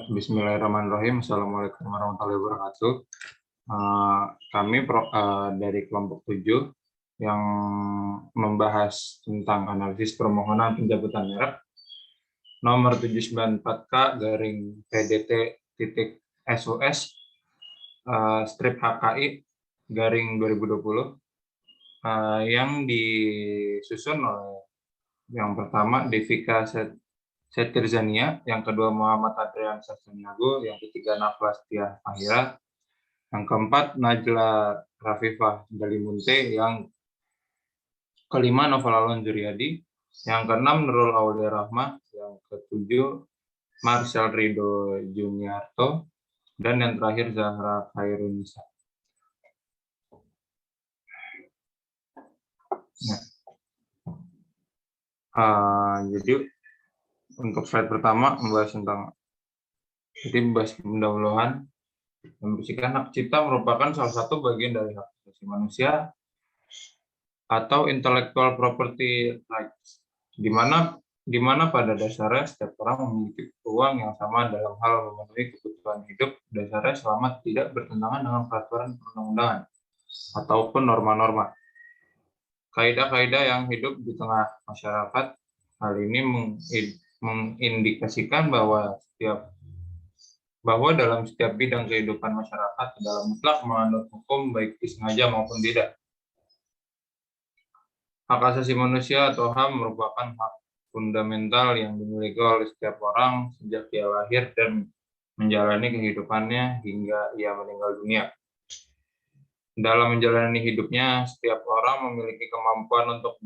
Bismillahirrahmanirrahim. Assalamualaikum warahmatullahi wabarakatuh. Kami dari kelompok 7 yang membahas tentang analisis permohonan pencabutan merek nomor 794K garing PDT.SUS strip HKI garing 2020 yang disusun oleh yang pertama Devika Setirzania, yang kedua Muhammad Adrian Sasaniago, yang ketiga Naflas Tia Fahira, yang keempat Najla Rafifah Dalimunte, yang kelima Novel Alon Juryadi, yang keenam Nurul Aulia Rahma, yang ketujuh Marcel Rido Juniarto, dan yang terakhir Zahra Khairunisa. Jadi untuk slide pertama membahas tentang pendahuluan. Membersihkan hak cipta merupakan salah satu bagian dari hak asasi manusia atau intellectual property rights, di mana pada dasarnya setiap orang memiliki peluang yang sama dalam hal memenuhi kebutuhan hidup dasarnya selama tidak bertentangan dengan peraturan perundang-undangan ataupun norma-norma. Kaidah-kaidah yang hidup di tengah masyarakat hal ini mengindikasikan bahwa dalam setiap bidang kehidupan masyarakat dalam mutlak menganut hukum baik disengaja maupun tidak. Hak asasi manusia atau HAM merupakan hak fundamental yang dimiliki oleh setiap orang sejak ia lahir dan menjalani kehidupannya hingga ia meninggal dunia. Dalam menjalani hidupnya, setiap orang memiliki kemampuan untuk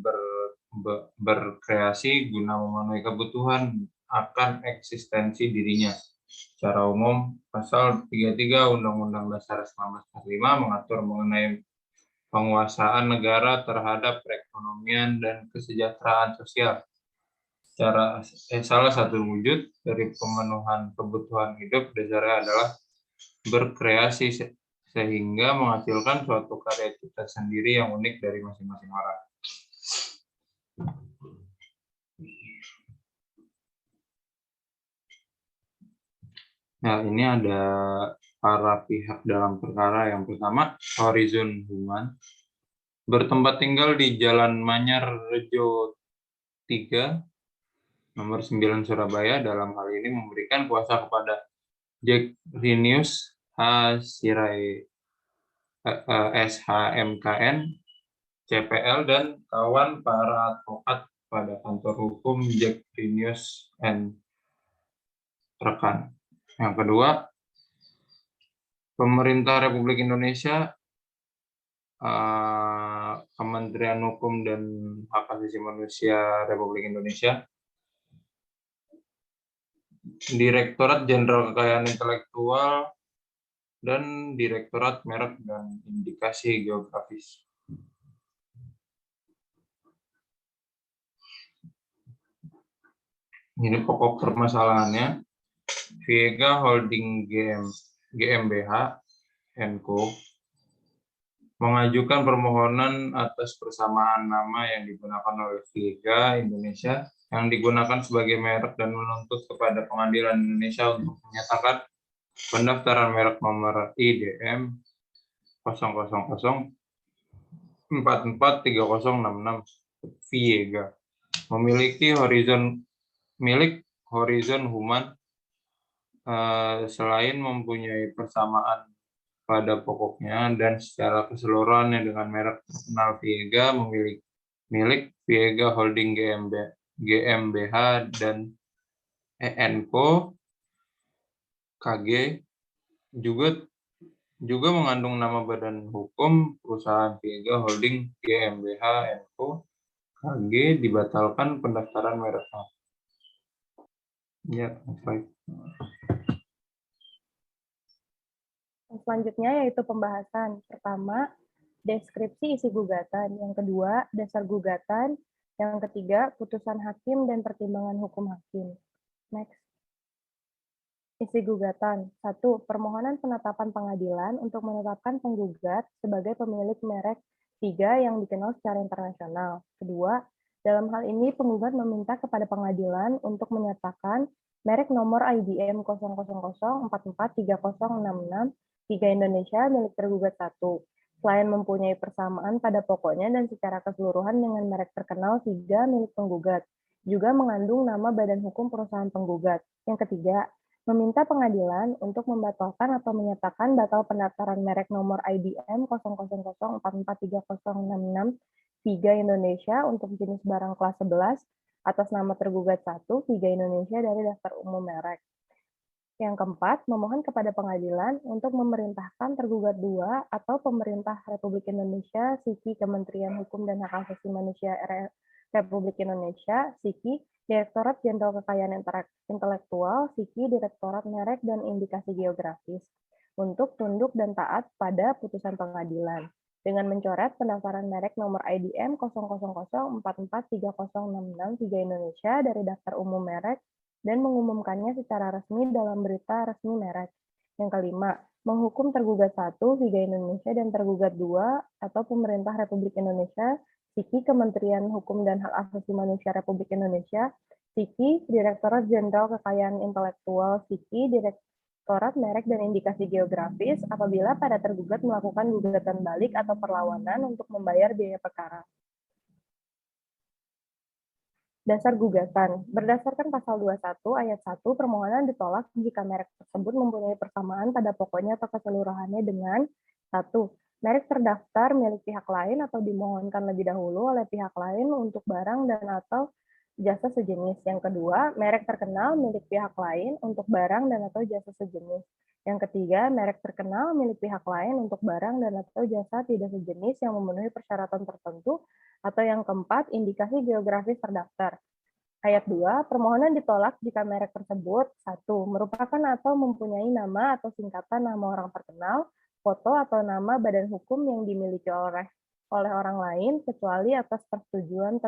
berkreasi guna memenuhi kebutuhan akan eksistensi dirinya. Secara umum, Pasal 33 Undang-Undang Dasar 1945 mengatur mengenai penguasaan negara terhadap perekonomian dan kesejahteraan sosial. Salah satu wujud dari pemenuhan kebutuhan hidup dasarnya adalah berkreasi sehingga menghasilkan suatu karya cipta sendiri yang unik dari masing-masing orang. Nah, ini ada para pihak dalam perkara. Yang pertama, Horizon Human, bertempat tinggal di Jalan Manyar Rejo 3, nomor 9 Surabaya. Dalam hal ini memberikan kuasa kepada Jack Rinius H. Sirai SHMKN, CPL, dan kawan para advokat pada kantor hukum Jack Rinius and rekan. Yang kedua, Pemerintah Republik Indonesia, Kementerian Hukum dan Hak Asasi Manusia Republik Indonesia, Direktorat Jenderal Kekayaan Intelektual, dan Direktorat Merek dan Indikasi Geografis. Ini pokok permasalahannya. Viega Holding GmbH & Co. mengajukan permohonan atas persamaan nama yang digunakan oleh Viega Indonesia yang digunakan sebagai merek dan menuntut kepada Pengadilan Indonesia untuk menyatakan pendaftaran merek nomor IDM 000443066 Viega memiliki milik Horizon Human selain mempunyai persamaan pada pokoknya dan secara keseluruhannya dengan merek terkenal Viega, milik Viega Holding GmbH dan ENCO KG juga mengandung nama badan hukum perusahaan Viega Holding GmbH ENCO KG dibatalkan pendaftaran mereknya. Ya, baik. Selanjutnya yaitu pembahasan. Pertama, deskripsi isi gugatan. Yang kedua, dasar gugatan. Yang ketiga, putusan hakim dan pertimbangan hukum hakim. Next. Isi gugatan. 1. Permohonan penetapan pengadilan untuk menetapkan penggugat sebagai pemilik merek 3 yang dikenal secara internasional. Kedua, dalam hal ini penggugat meminta kepada pengadilan untuk menyatakan merek nomor IDM 000443066 Tiga Indonesia milik tergugat 1. Selain mempunyai persamaan pada pokoknya dan secara keseluruhan dengan merek terkenal 3 milik penggugat, juga mengandung nama badan hukum perusahaan penggugat. Yang ketiga, meminta pengadilan untuk membatalkan atau menyatakan batal pendaftaran merek nomor IDM 000443066 Tiga Indonesia untuk jenis barang kelas 11 atas nama tergugat 1 Tiga Indonesia dari daftar umum merek. Yang keempat, memohon kepada pengadilan untuk memerintahkan tergugat 2 atau pemerintah Republik Indonesia, SIKI Kementerian Hukum dan Hak Asasi Manusia Republik Indonesia, SIKI, Direktorat Jenderal Kekayaan Intelektual, SIKI, Direktorat Merek dan Indikasi Geografis, untuk tunduk dan taat pada putusan pengadilan dengan mencoret pendaftaran merek nomor IDM 000443066 Tiga Indonesia dari daftar umum merek dan mengumumkannya secara resmi dalam berita resmi merek. Yang kelima, menghukum tergugat 1 Tiga Indonesia dan tergugat 2 atau pemerintah Republik Indonesia, SIKI Kementerian Hukum dan Hak Asasi Manusia Republik Indonesia, SIKI Direktorat Jenderal Kekayaan Intelektual, SIKI Direktorat Merek dan Indikasi Geografis apabila pada tergugat melakukan gugatan balik atau perlawanan untuk membayar biaya perkara. Dasar gugatan. Berdasarkan pasal 21 ayat 1, permohonan ditolak jika merek tersebut mempunyai persamaan pada pokoknya atau keseluruhannya dengan 1. Merek terdaftar milik pihak lain atau dimohonkan lebih dahulu oleh pihak lain untuk barang dan atau jasa sejenis. Yang kedua, merek terkenal milik pihak lain untuk barang dan atau jasa sejenis. Yang ketiga, merek terkenal milik pihak lain untuk barang dan atau jasa tidak sejenis yang memenuhi persyaratan tertentu. Atau yang keempat, indikasi geografis terdaftar. Ayat 2, permohonan ditolak jika merek tersebut 1. Merupakan atau mempunyai nama atau singkatan nama orang terkenal, foto atau nama badan hukum yang dimiliki oleh orang lain, kecuali atas persetujuan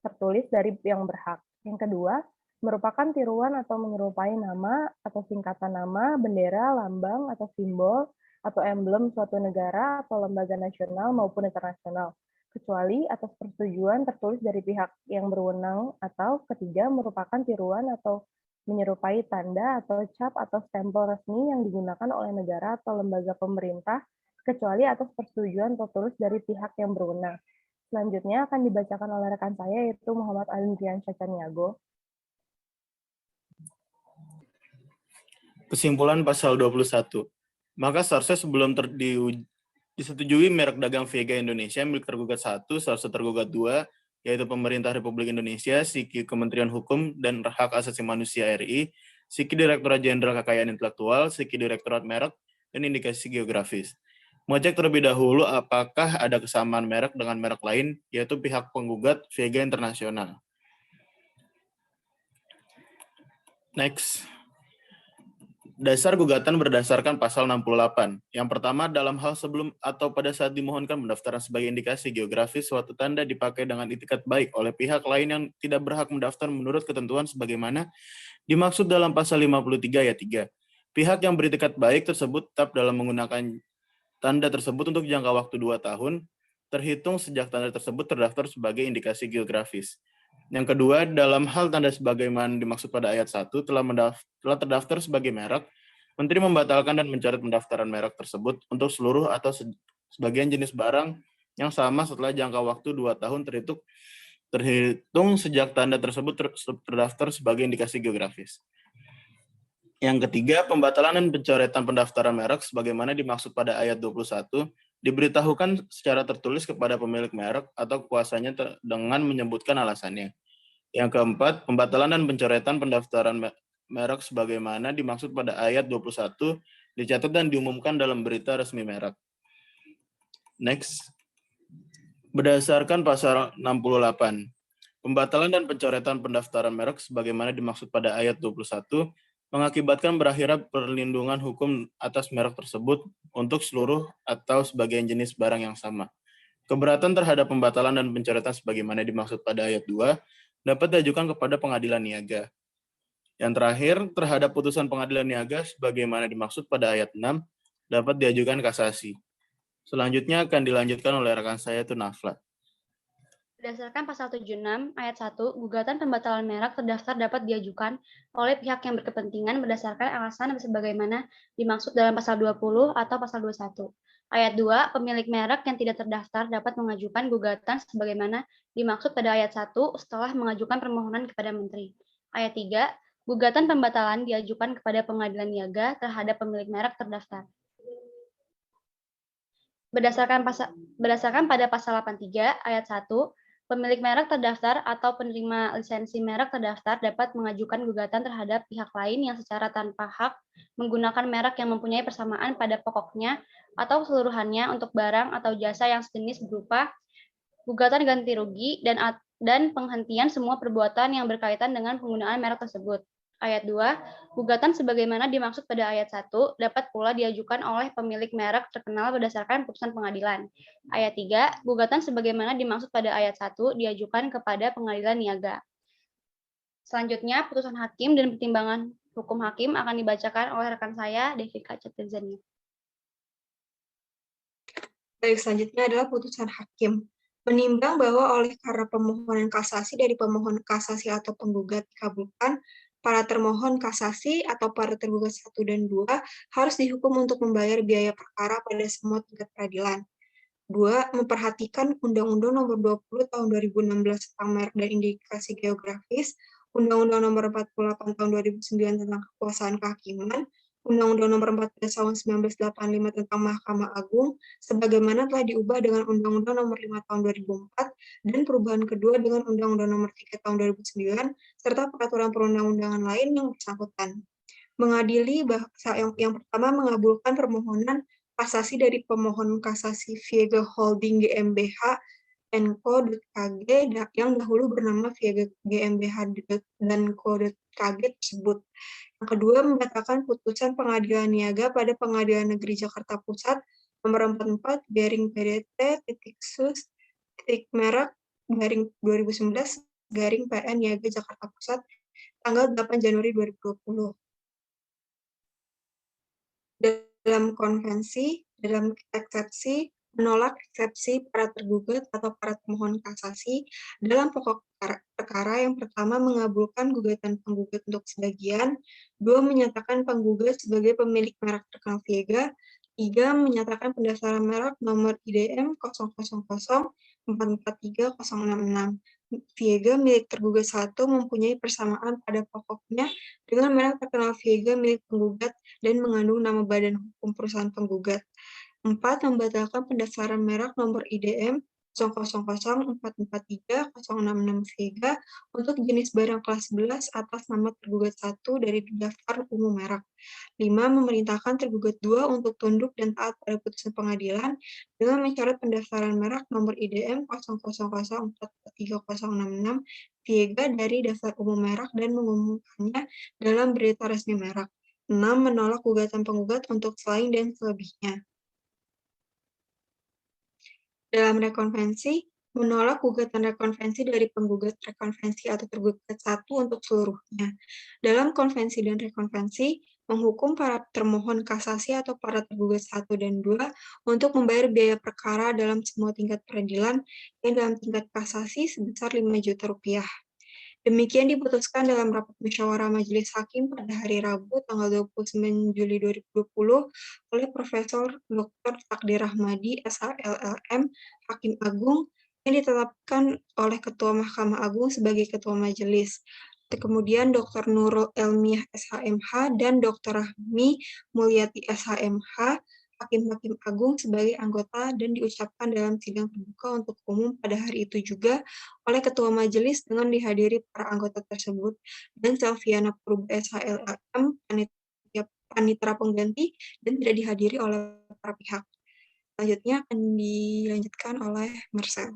tertulis dari yang berhak. Yang kedua, merupakan tiruan atau menyerupai nama atau singkatan nama, bendera, lambang, atau simbol, atau emblem suatu negara atau lembaga nasional maupun internasional, kecuali atas persetujuan tertulis dari pihak yang berwenang, atau ketiga, merupakan tiruan atau menyerupai tanda atau cap atau stempel resmi yang digunakan oleh negara atau lembaga pemerintah, kecuali atas persetujuan tertulis dari pihak yang berwenang. Selanjutnya akan dibacakan oleh rekan saya, yaitu Muhammad Andrian Cacaniago. Kesimpulan pasal 21. Maka seharusnya sebelum disetujui merek dagang Vega Indonesia milik tergugat 1, seharusnya tergugat 2, yaitu pemerintah Republik Indonesia, SIKI Kementerian Hukum dan Hak Asasi Manusia RI, SIKI Direktorat Jenderal Kekayaan Intelektual, SIKI Direktorat Merek dan Indikasi Geografis, mengecek terlebih dahulu apakah ada kesamaan merek dengan merek lain, yaitu pihak penggugat Vega Internasional. Next. Dasar gugatan berdasarkan pasal 68. Yang pertama, dalam hal sebelum atau pada saat dimohonkan pendaftaran sebagai indikasi geografis, suatu tanda dipakai dengan itikat baik oleh pihak lain yang tidak berhak mendaftar menurut ketentuan sebagaimana dimaksud dalam pasal 53 ayat 3. Pihak yang beritikat baik tersebut tetap dalam menggunakan tanda tersebut untuk jangka waktu 2 tahun, terhitung sejak tanda tersebut terdaftar sebagai indikasi geografis. Yang kedua, dalam hal tanda sebagaimana dimaksud pada ayat 1 telah terdaftar sebagai merek, Menteri membatalkan dan mencoret pendaftaran merek tersebut untuk seluruh atau sebagian jenis barang yang sama setelah jangka waktu 2 tahun terhitung sejak tanda tersebut terdaftar sebagai indikasi geografis. Yang ketiga, pembatalan dan pencoretan pendaftaran merek sebagaimana dimaksud pada ayat 21 diberitahukan secara tertulis kepada pemilik merek atau kuasanya dengan menyebutkan alasannya. Yang keempat, pembatalan dan pencoretan pendaftaran merek sebagaimana dimaksud pada ayat 21 dicatat dan diumumkan dalam berita resmi merek. Next. Berdasarkan pasal 68, pembatalan dan pencoretan pendaftaran merek sebagaimana dimaksud pada ayat 21 mengakibatkan berakhirnya perlindungan hukum atas merek tersebut untuk seluruh atau sebagian jenis barang yang sama. Keberatan terhadap pembatalan dan pencoretan sebagaimana dimaksud pada ayat 2 dapat diajukan kepada pengadilan niaga. Yang terakhir, terhadap putusan pengadilan niaga sebagaimana dimaksud pada ayat 6 dapat diajukan kasasi. Selanjutnya akan dilanjutkan oleh rekan saya, itu Nafla. Berdasarkan pasal 76 ayat 1, gugatan pembatalan merek terdaftar dapat diajukan oleh pihak yang berkepentingan berdasarkan alasan sebagaimana dimaksud dalam pasal 20 atau pasal 21. Ayat 2, pemilik merek yang tidak terdaftar dapat mengajukan gugatan sebagaimana dimaksud pada ayat 1 setelah mengajukan permohonan kepada menteri. Ayat 3, gugatan pembatalan diajukan kepada pengadilan niaga terhadap pemilik merek terdaftar. Berdasarkan pada pasal 83 ayat 1, pemilik merek terdaftar atau penerima lisensi merek terdaftar dapat mengajukan gugatan terhadap pihak lain yang secara tanpa hak menggunakan merek yang mempunyai persamaan pada pokoknya atau keseluruhannya untuk barang atau jasa yang sejenis berupa gugatan ganti rugi dan penghentian semua perbuatan yang berkaitan dengan penggunaan merek tersebut. Ayat 2, gugatan sebagaimana dimaksud pada ayat 1 dapat pula diajukan oleh pemilik merek terkenal berdasarkan putusan pengadilan. Ayat 3, gugatan sebagaimana dimaksud pada ayat 1 diajukan kepada pengadilan niaga. Selanjutnya, putusan hakim dan pertimbangan hukum hakim akan dibacakan oleh rekan saya, Devika Cetirzani. Baik, selanjutnya adalah putusan hakim. Menimbang bahwa oleh karena pemohonan kasasi dari pemohon kasasi atau penggugat dikabulkan, para termohon kasasi atau para tergugat 1 dan 2 harus dihukum untuk membayar biaya perkara pada semua tingkat peradilan. 2. Memperhatikan Undang-Undang Nomor 20 Tahun 2016 tentang merek dan indikasi geografis, Undang-Undang Nomor 48 Tahun 2009 tentang kekuasaan kehakiman, Undang-Undang Nomor 14 Tahun 1985 tentang Mahkamah Agung, sebagaimana telah diubah dengan Undang-Undang Nomor 5 Tahun 2004 dan perubahan kedua dengan Undang-Undang Nomor 3 Tahun 2009 serta peraturan perundang-undangan lain yang bersangkutan. Mengadili yang pertama mengabulkan permohonan kasasi dari pemohon kasasi Viega Holding GmbH & Co. KG yang dahulu bernama Viega GmbH dan Co. KG tersebut. Yang kedua, membatalkan putusan pengadilan niaga pada Pengadilan Negeri Jakarta Pusat nomor 44 garing PDT sus merek garing 2019 garing PN Niaga Jakarta Pusat tanggal 8 Januari 2020. Dalam konvensi, dalam eksepsi, menolak eksepsi para tergugat atau para pemohon kasasi dalam pokok perkara yang pertama mengabulkan gugatan penggugat untuk sebagian, 2 menyatakan penggugat sebagai pemilik merek terkenal Viega, 3 menyatakan pendaftaran merek nomor IDM 0004430066. Viega milik tergugat 1 mempunyai persamaan pada pokoknya dengan merek terkenal Viega milik penggugat dan mengandung nama badan hukum perusahaan penggugat. 4. Membatalkan pendaftaran merek nomor IDM 0004430066 Viega untuk jenis barang kelas 11 atas nama tergugat 1 dari daftar umum merek. 5. Memerintahkan tergugat 2 untuk tunduk dan taat pada putusan pengadilan dengan mencoret pendaftaran merek nomor IDM 0004430066 Viega dari daftar umum merek dan mengumumkannya dalam berita resmi merek. 6. Menolak gugatan penggugat untuk selain dan selebihnya. Dalam rekonvensi, menolak gugatan rekonvensi dari penggugat rekonvensi atau tergugat 1 untuk seluruhnya. Dalam konvensi dan rekonvensi, menghukum para termohon kasasi atau para tergugat 1 dan 2 untuk membayar biaya perkara dalam semua tingkat peradilan yang dalam tingkat kasasi sebesar 5 juta rupiah. Demikian diputuskan dalam rapat musyawarah Majelis Hakim pada hari Rabu tanggal 29 Juli 2020 oleh Profesor Dr. Takdir Rahmadi, SHLLM, Hakim Agung, yang ditetapkan oleh Ketua Mahkamah Agung sebagai Ketua Majelis. Kemudian Dr. Nurul Elmiah, SHMH, dan Dr. Rahmi Mulyati, SHMH, Hakim-Hakim Agung sebagai anggota dan diucapkan dalam sidang terbuka untuk umum pada hari itu juga oleh Ketua Majelis dengan dihadiri para anggota tersebut dan Selviana Purba SHLM, panitera pengganti dan tidak dihadiri oleh para pihak. Selanjutnya akan dilanjutkan oleh Marcel.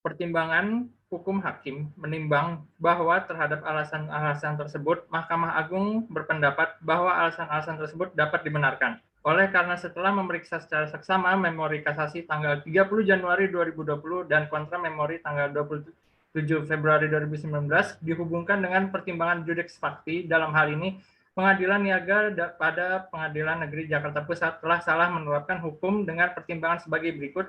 Pertimbangan hukum hakim menimbang bahwa terhadap alasan-alasan tersebut, Mahkamah Agung berpendapat bahwa alasan-alasan tersebut dapat dibenarkan. Oleh karena setelah memeriksa secara seksama memori kasasi tanggal 30 Januari 2020 dan kontra memori tanggal 27 Februari 2019 dihubungkan dengan pertimbangan judeks fakti dalam hal ini Pengadilan Niaga pada Pengadilan Negeri Jakarta Pusat telah salah menerapkan hukum dengan pertimbangan sebagai berikut.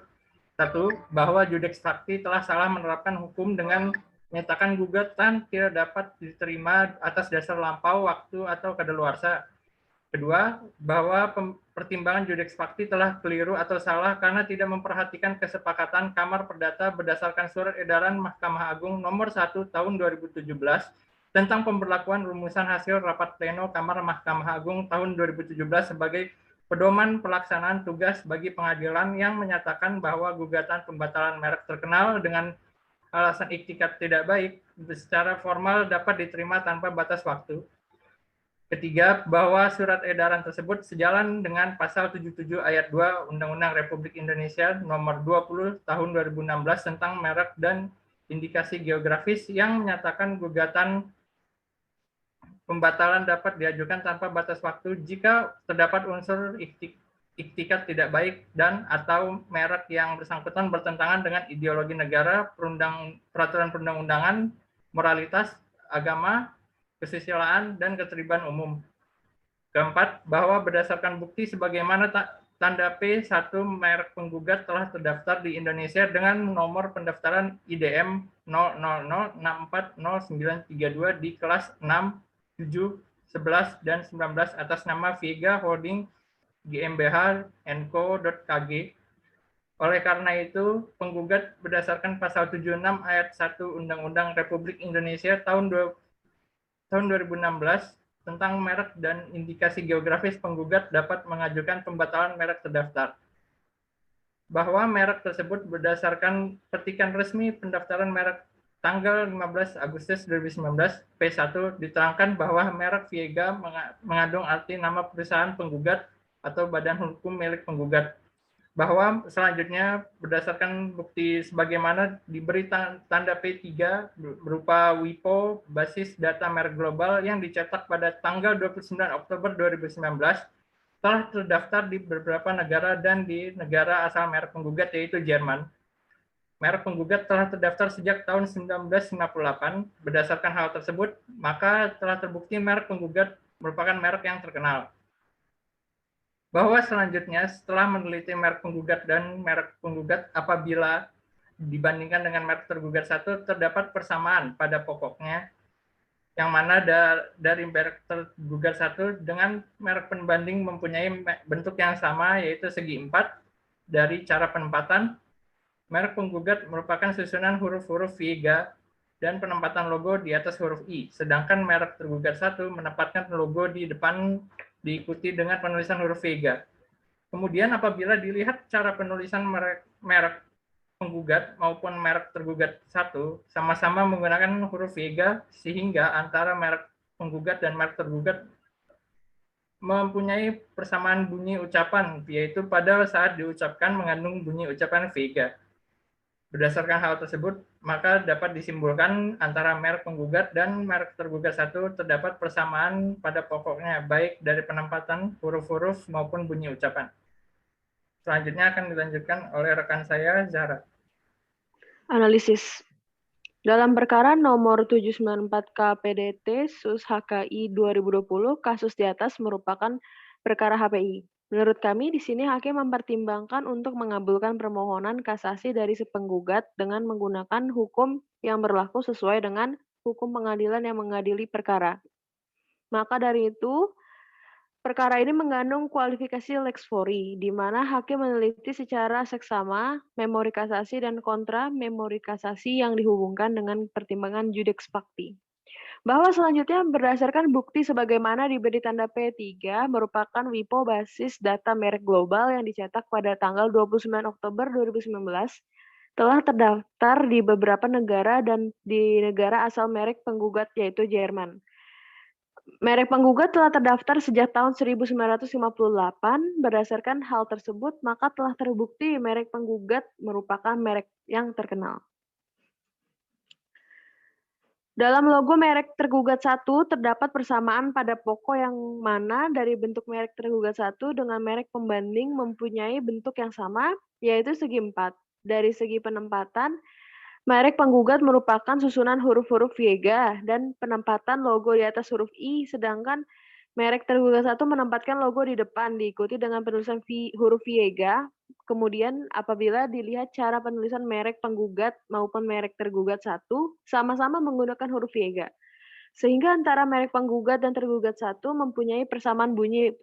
1. Bahwa Judex Fakti telah salah menerapkan hukum dengan menyatakan gugatan tidak dapat diterima atas dasar lampau, waktu, atau kadaluarsa. Kedua, bahwa pertimbangan Judex Fakti telah keliru atau salah karena tidak memperhatikan kesepakatan Kamar Perdata berdasarkan Surat Edaran Mahkamah Agung Nomor 1 Tahun 2017 tentang pemberlakuan rumusan hasil rapat pleno Kamar Mahkamah Agung tahun 2017 sebagai pedoman pelaksanaan tugas bagi pengadilan yang menyatakan bahwa gugatan pembatalan merek terkenal dengan alasan iktikat tidak baik secara formal dapat diterima tanpa batas waktu. Ketiga, bahwa surat edaran tersebut sejalan dengan pasal 77 ayat 2 Undang-Undang Republik Indonesia nomor 20 tahun 2016 tentang merek dan indikasi geografis yang menyatakan gugatan pembatalan dapat diajukan tanpa batas waktu jika terdapat unsur iktikat tidak baik dan atau merek yang bersangkutan bertentangan dengan ideologi negara, peraturan perundang-undangan, moralitas, agama, kesusilaan, dan ketertiban umum. Keempat, bahwa berdasarkan bukti sebagaimana tanda P1 merek penggugat telah terdaftar di Indonesia dengan nomor pendaftaran IDM 000640932 di kelas 6, 7, 11, dan 19 atas nama Vega Holding GmbH & Co.kg. Oleh karena itu, penggugat berdasarkan pasal 76 ayat 1 Undang-Undang Republik Indonesia tahun 2016 tentang merek dan indikasi geografis, penggugat dapat mengajukan pembatalan merek terdaftar. Bahwa merek tersebut berdasarkan petikan resmi pendaftaran merek tanggal 15 Agustus 2019 P1 diterangkan bahwa merek Viega mengandung arti nama perusahaan penggugat atau badan hukum milik penggugat. Bahwa selanjutnya berdasarkan bukti sebagaimana diberi tanda P3 berupa WIPO basis data merek global yang dicetak pada tanggal 29 Oktober 2019 telah terdaftar di beberapa negara dan di negara asal merek penggugat yaitu Jerman. Merek penggugat telah terdaftar sejak tahun 1958. Berdasarkan hal tersebut, maka telah terbukti merek penggugat merupakan merek yang terkenal. Bahwa selanjutnya, setelah meneliti merek penggugat dan merek penggugat apabila dibandingkan dengan merek tergugat satu, terdapat persamaan pada pokoknya, yang mana dari merek tergugat satu dengan merek pembanding mempunyai bentuk yang sama, yaitu segi 4 dari cara penempatan. Merek penggugat merupakan susunan huruf-huruf Viega dan penempatan logo di atas huruf I, sedangkan merek tergugat satu menempatkan logo di depan diikuti dengan penulisan huruf Viega. Kemudian apabila dilihat cara penulisan merek penggugat maupun merek tergugat satu sama-sama menggunakan huruf Viega, sehingga antara merek penggugat dan merek tergugat mempunyai persamaan bunyi ucapan, yaitu pada saat diucapkan mengandung bunyi ucapan Viega. Berdasarkan hal tersebut, maka dapat disimpulkan antara merek penggugat dan merek tergugat satu terdapat persamaan pada pokoknya, baik dari penempatan huruf-huruf maupun bunyi ucapan. Selanjutnya akan dilanjutkan oleh rekan saya, Zahra. Analisis. Dalam perkara nomor 794 KPDT Sus HKI 2020, kasus di atas merupakan perkara HPI. Menurut kami, di sini hakim mempertimbangkan untuk mengabulkan permohonan kasasi dari si penggugat dengan menggunakan hukum yang berlaku sesuai dengan hukum pengadilan yang mengadili perkara. Maka dari itu, perkara ini mengandung kualifikasi lex fori, di mana hakim meneliti secara seksama memori kasasi dan kontra memori kasasi yang dihubungkan dengan pertimbangan judex facti. Bahwa selanjutnya berdasarkan bukti sebagaimana diberi tanda P3 merupakan WIPO basis data merek global yang dicetak pada tanggal 29 Oktober 2019 telah terdaftar di beberapa negara dan di negara asal merek penggugat yaitu Jerman. Merek penggugat telah terdaftar sejak tahun 1958. Berdasarkan hal tersebut, maka telah terbukti merek penggugat merupakan merek yang terkenal. Dalam logo merek tergugat satu, terdapat persamaan pada pokok yang mana dari bentuk merek tergugat satu dengan merek pembanding mempunyai bentuk yang sama, yaitu segi 4. Dari segi penempatan, merek penggugat merupakan susunan huruf-huruf Viega dan penempatan logo di atas huruf I, sedangkan Merek tergugat 1 menempatkan logo di depan, diikuti dengan penulisan huruf Viega. Kemudian apabila dilihat cara penulisan merek penggugat maupun merek tergugat 1, sama-sama menggunakan huruf Viega. Sehingga antara merek penggugat dan tergugat 1 mempunyai persamaan bunyi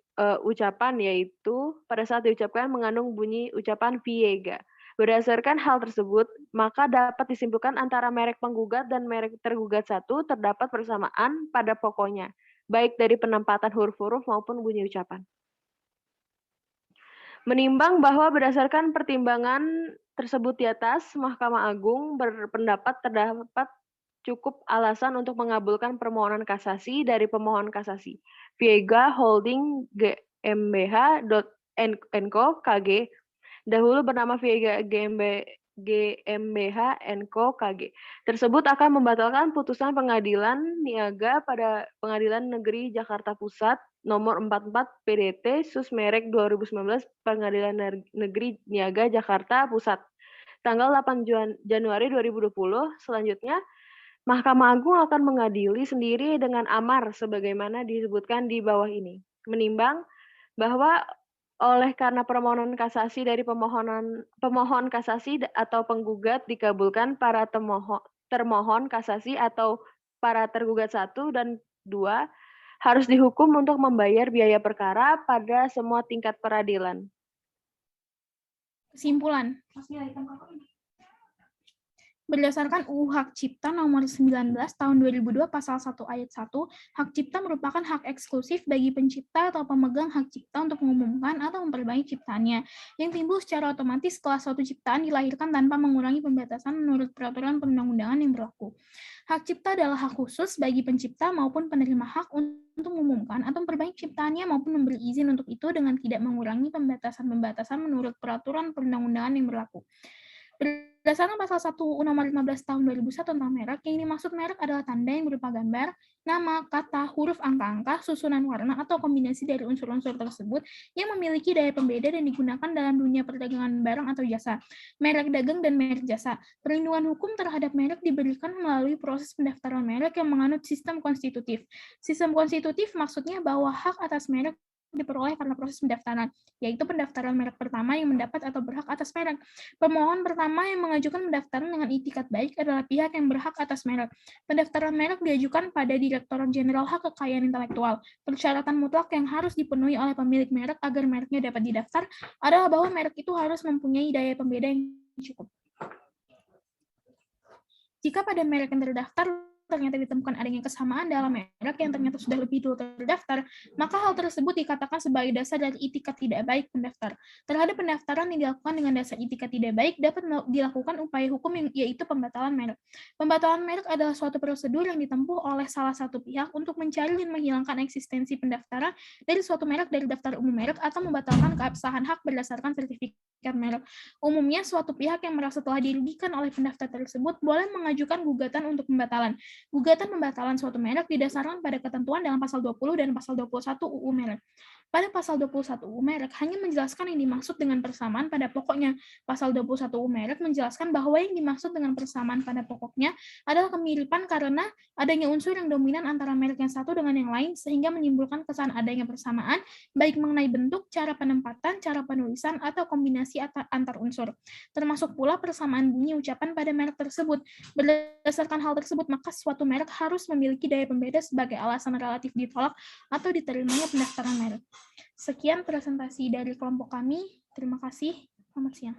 ucapan, yaitu pada saat diucapkan mengandung bunyi ucapan Viega. Berdasarkan hal tersebut, maka dapat disimpulkan antara merek penggugat dan merek tergugat 1 terdapat persamaan pada pokoknya, baik dari penempatan huruf-huruf maupun bunyi ucapan. Menimbang bahwa berdasarkan pertimbangan tersebut di atas, Mahkamah Agung berpendapat terdapat cukup alasan untuk mengabulkan permohonan kasasi dari pemohon kasasi. Viega Holding GmbH &Co KG, dahulu bernama Viega GmbH &Co KG, tersebut akan membatalkan putusan Pengadilan Niaga pada Pengadilan Negeri Jakarta Pusat nomor 44 PDT sus merek 2019 Pengadilan Negeri Niaga Jakarta Pusat tanggal 8 Januari 2020. Selanjutnya, Mahkamah Agung akan mengadili sendiri dengan amar sebagaimana disebutkan di bawah ini. Menimbang bahwa oleh karena permohonan kasasi dari pemohon kasasi atau penggugat dikabulkan, para termohon kasasi atau para tergugat 1 dan 2 harus dihukum untuk membayar biaya perkara pada semua tingkat peradilan. Kesimpulan. Berdasarkan UU Hak Cipta Nomor 19 Tahun 2002 Pasal 1 Ayat 1, hak cipta merupakan hak eksklusif bagi pencipta atau pemegang hak cipta untuk mengumumkan atau memperbaiki ciptaannya, yang timbul secara otomatis setelah suatu ciptaan dilahirkan tanpa mengurangi pembatasan menurut peraturan perundang-undangan yang berlaku. Hak cipta adalah hak khusus bagi pencipta maupun penerima hak untuk mengumumkan atau memperbaiki ciptaannya maupun memberi izin untuk itu dengan tidak mengurangi pembatasan-pembatasan menurut peraturan perundang-undangan yang berlaku. Berdasarkan pasal 1 nomor 15 tahun 2001 tentang merek, yang dimaksud merek adalah tanda yang berupa gambar, nama, kata, huruf angka-angka, susunan warna, atau kombinasi dari unsur-unsur tersebut yang memiliki daya pembeda dan digunakan dalam dunia perdagangan barang atau jasa. Merek dagang dan merek jasa. Perlindungan hukum terhadap merek diberikan melalui proses pendaftaran merek yang menganut sistem konstitutif. Sistem konstitutif maksudnya bahwa hak atas merek diperoleh karena proses pendaftaran, yaitu pendaftaran merek pertama yang mendapat atau berhak atas merek. Pemohon pertama yang mengajukan pendaftaran dengan itikat baik adalah pihak yang berhak atas merek. Pendaftaran merek diajukan pada Direktorat Jenderal Hak Kekayaan Intelektual. Persyaratan mutlak yang harus dipenuhi oleh pemilik merek agar mereknya dapat didaftar adalah bahwa merek itu harus mempunyai daya pembeda yang cukup. Jika pada merek yang terdaftar ternyata ditemukan adanya kesamaan dalam merek yang ternyata sudah lebih dulu terdaftar, maka hal tersebut dikatakan sebagai dasar dari itikat tidak baik pendaftar. Terhadap pendaftaran yang dilakukan dengan dasar itikat tidak baik dapat dilakukan upaya hukum yaitu pembatalan merek. Pembatalan merek adalah suatu prosedur yang ditempuh oleh salah satu pihak untuk mencari dan menghilangkan eksistensi pendaftaran dari suatu merek dari daftar umum merek atau membatalkan keabsahan hak berdasarkan sertifikat merek. Umumnya, suatu pihak yang merasa telah dirugikan oleh pendaftar tersebut boleh mengajukan gugatan untuk pembatalan. Gugatan pembatalan suatu merek didasarkan pada ketentuan dalam pasal 20 dan pasal 21 UU merek. Pada pasal 21 UU merek hanya menjelaskan yang dimaksud dengan persamaan pada pokoknya. Pasal 21 UU merek menjelaskan bahwa yang dimaksud dengan persamaan pada pokoknya adalah kemiripan karena adanya unsur yang dominan antara merek yang satu dengan yang lain sehingga menimbulkan kesan adanya persamaan baik mengenai bentuk, cara penempatan, cara penulisan, atau kombinasi antar unsur. Termasuk pula persamaan bunyi ucapan pada merek tersebut. Berdasarkan hal tersebut, maka suatu merek harus memiliki daya pembeda sebagai alasan relatif ditolak atau diterimanya pendaftaran merek. Sekian presentasi dari kelompok kami. Terima kasih. Selamat siang.